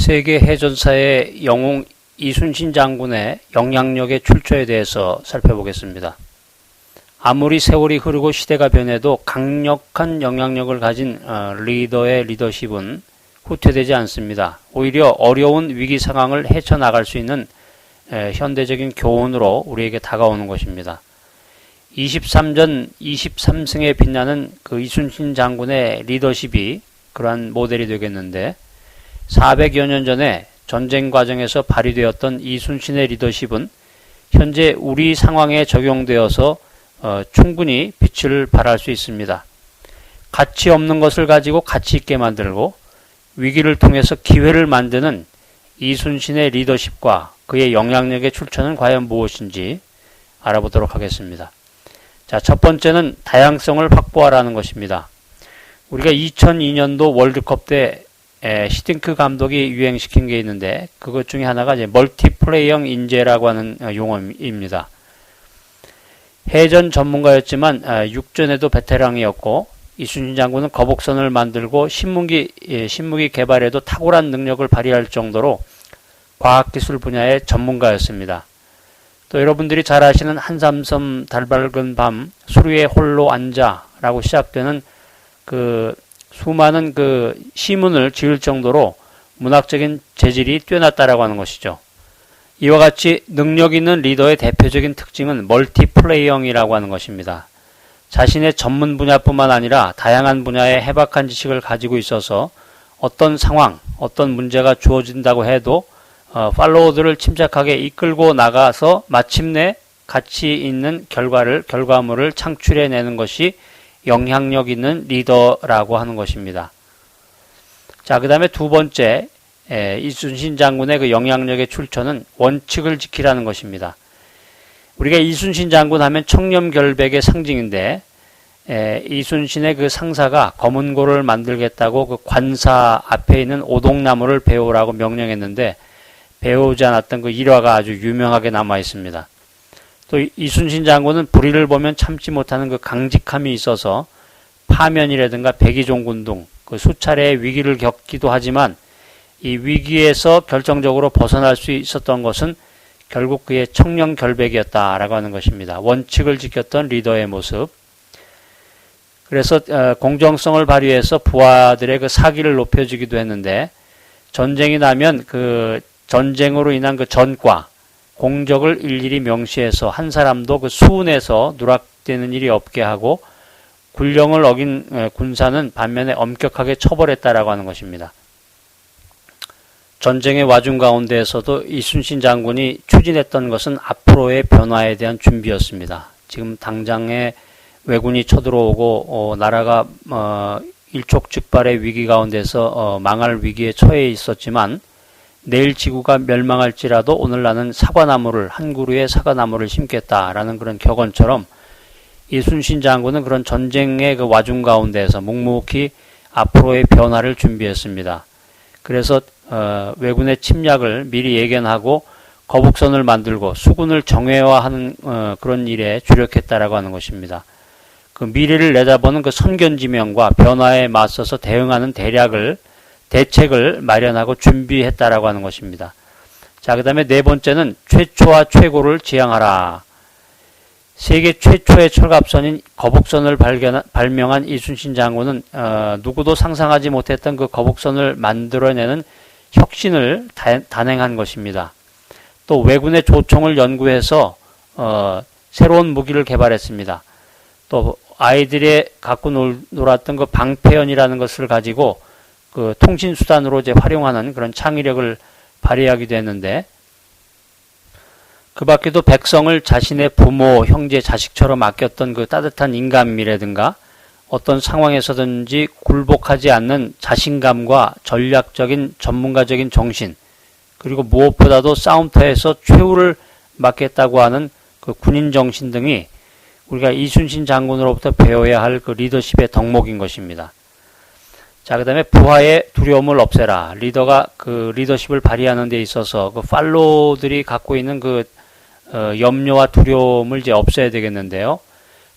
세계 해전사의 영웅 이순신 장군의 영향력의 출처에 대해서 살펴보겠습니다. 아무리 세월이 흐르고 시대가 변해도 강력한 영향력을 가진 리더의 리더십은 후퇴되지 않습니다. 오히려 어려운 위기 상황을 헤쳐나갈 수 있는 현대적인 교훈으로 우리에게 다가오는 것입니다. 23전 23승에 빛나는 그 이순신 장군의 리더십이 그러한 모델이 되겠는데, 400여 년 전에 전쟁 과정에서 발휘되었던 이순신의 리더십은 현재 우리 상황에 적용되어서 충분히 빛을 발할 수 있습니다. 가치 없는 것을 가지고 가치 있게 만들고 위기를 통해서 기회를 만드는 이순신의 리더십과 그의 영향력의 출처는 과연 무엇인지 알아보도록 하겠습니다. 자, 첫 번째는 다양성을 확보하라는 것입니다. 우리가 2002년도 월드컵 때 히딩크 감독이 유행시킨 게 있는데, 그것 중에 하나가 이제 멀티플레이형 인재라고 하는 용어입니다. 해전 전문가였지만 육전에도 베테랑이었고, 이순신 장군은 거북선을 만들고 신무기 개발에도 탁월한 능력을 발휘할 정도로 과학기술 분야의 전문가였습니다. 또 여러분들이 잘 아시는 한삼섬 달밝은 밤, 수루에 홀로 앉아라고 시작되는 그 수많은 그 시문을 지을 정도로 문학적인 재질이 뛰어났다라고 하는 것이죠. 이와 같이 능력 있는 리더의 대표적인 특징은 멀티플레이형이라고 하는 것입니다. 자신의 전문 분야뿐만 아니라 다양한 분야의 해박한 지식을 가지고 있어서 어떤 상황, 어떤 문제가 주어진다고 해도 팔로워들을 침착하게 이끌고 나가서 마침내 가치 있는 결과물을 창출해내는 것이 영향력 있는 리더라고 하는 것입니다. 자, 그 다음에 두 번째, 이순신 장군의 그 영향력의 출처는 원칙을 지키라는 것입니다. 우리가 이순신 장군 하면 청렴결백의 상징인데, 이순신의 그 상사가 검은고를 만들겠다고 그 관사 앞에 있는 오동나무를 베오라고 명령했는데, 배우지 않았던 그 일화가 아주 유명하게 남아 있습니다. 또 이순신 장군은 불의를 보면 참지 못하는 그 강직함이 있어서 파면이라든가 백의종군 등 그 수차례의 위기를 겪기도 하지만, 이 위기에서 결정적으로 벗어날 수 있었던 것은 결국 그의 청렴결백이었다라고 하는 것입니다. 원칙을 지켰던 리더의 모습. 그래서 공정성을 발휘해서 부하들의 그 사기를 높여주기도 했는데, 전쟁이 나면 그 전쟁으로 인한 그 전과, 공적을 일일이 명시해서 한 사람도 그 수운에서 누락되는 일이 없게 하고, 군령을 어긴 군사는 반면에 엄격하게 처벌했다라고 하는 것입니다. 전쟁의 와중 가운데에서도 이순신 장군이 추진했던 것은 앞으로의 변화에 대한 준비였습니다. 지금 당장에 왜군이 쳐들어오고 나라가 일촉즉발의 위기 가운데서 망할 위기에 처해 있었지만, 내일 지구가 멸망할지라도 오늘 나는 한 그루의 사과나무를 심겠다라는 그런 격언처럼, 이순신 장군은 그런 전쟁의 그 와중 가운데에서 묵묵히 앞으로의 변화를 준비했습니다. 그래서 왜군의 침략을 미리 예견하고 거북선을 만들고 수군을 정예화하는 그런 일에 주력했다라고 하는 것입니다. 그 미래를 내다보는 그 선견지명과 변화에 맞서서 대응하는 대책을 마련하고 준비했다라고 하는 것입니다. 자, 그 다음에 네 번째는 최초와 최고를 지향하라. 세계 최초의 철갑선인 거북선을 발명한 이순신 장군은 누구도 상상하지 못했던 그 거북선을 만들어내는 혁신을 단행한 것입니다. 또 왜군의 조총을 연구해서 새로운 무기를 개발했습니다. 또 아이들이 갖고 놀았던 그 방패연이라는 것을 가지고 그 통신수단으로 이제 활용하는 그런 창의력을 발휘하기도 했는데, 그 밖에도 백성을 자신의 부모, 형제, 자식처럼 아꼈던 그 따뜻한 인간미라든가 어떤 상황에서든지 굴복하지 않는 자신감과 전략적인 전문가적인 정신, 그리고 무엇보다도 싸움터에서 최후를 맞겠다고 하는 그 군인 정신 등이 우리가 이순신 장군으로부터 배워야 할 그 리더십의 덕목인 것입니다. 자, 그 다음에 부하의 두려움을 없애라. 리더가 그 리더십을 발휘하는 데 있어서 그 팔로들이 갖고 있는 그 염려와 두려움을 이제 없애야 되겠는데요.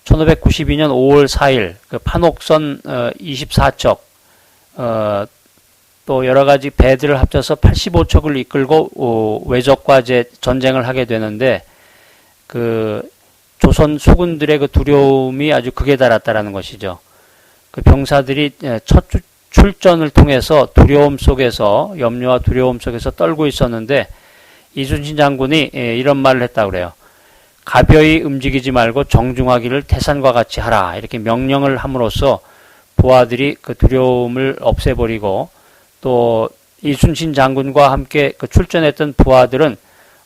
1592년 5월 4일 그 판옥선 24척 또 여러 가지 배들을 합쳐서 85척을 이끌고 외적과 이제 전쟁을 하게 되는데 그 조선 수군들의 그 두려움이 아주 극에 달했다라는 것이죠. 그 병사들이 첫 출전을 통해서 두려움 속에서 염려와 두려움 속에서 떨고 있었는데 이순신 장군이 이런 말을 했다고 그래요. 가벼이 움직이지 말고 정중하기를 태산과 같이 하라. 이렇게 명령을 함으로써 부하들이 그 두려움을 없애버리고 또 이순신 장군과 함께 그 출전했던 부하들은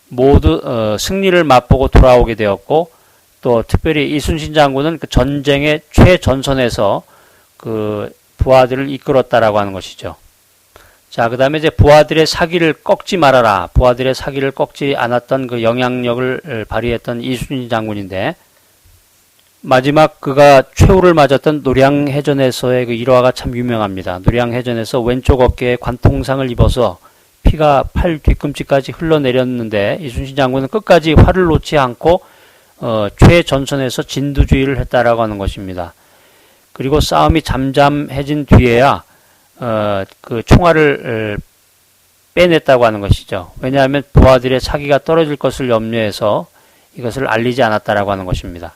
모두 승리를 맛보고 돌아오게 되었고 또 특별히 이순신 장군은 그 전쟁의 최전선에서 그 부하들을 이끌었다라고 하는 것이죠. 자, 그 다음에 이제 부하들의 사기를 꺾지 말아라. 부하들의 사기를 꺾지 않았던 그 영향력을 발휘했던 이순신 장군인데 마지막 그가 최후를 맞았던 노량해전에서의 그 일화가 참 유명합니다. 노량해전에서 왼쪽 어깨에 관통상을 입어서 피가 팔 뒤꿈치까지 흘러내렸는데 이순신 장군은 끝까지 활을 놓지 않고 최전선에서 진두주의를 했다라고 하는 것입니다. 그리고 싸움이 잠잠해진 뒤에야 그 총알을 빼냈다고 하는 것이죠. 왜냐하면 부하들의 사기가 떨어질 것을 염려해서 이것을 알리지 않았다라고 하는 것입니다.